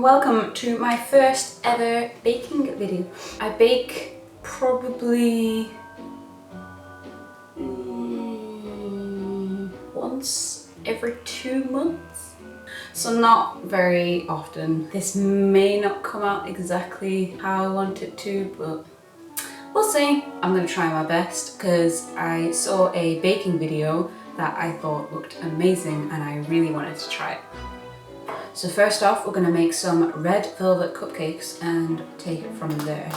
and welcome to my first ever baking video. I bake probably once every 2 months, so not very often. This may not come out exactly how I want it to, but we'll see. I'm gonna try my best because I saw a baking video that I thought looked amazing and I really wanted to try it. So first off, we're gonna make some red velvet cupcakes and take it from there.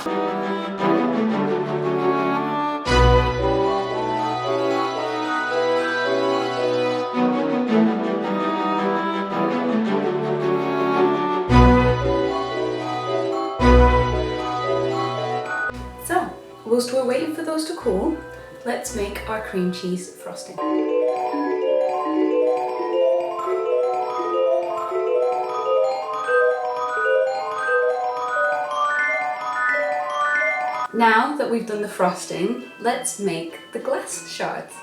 So, whilst we're waiting for those to cool, let's make our cream cheese frosting. Now that we've done the frosting, let's make the glass shards.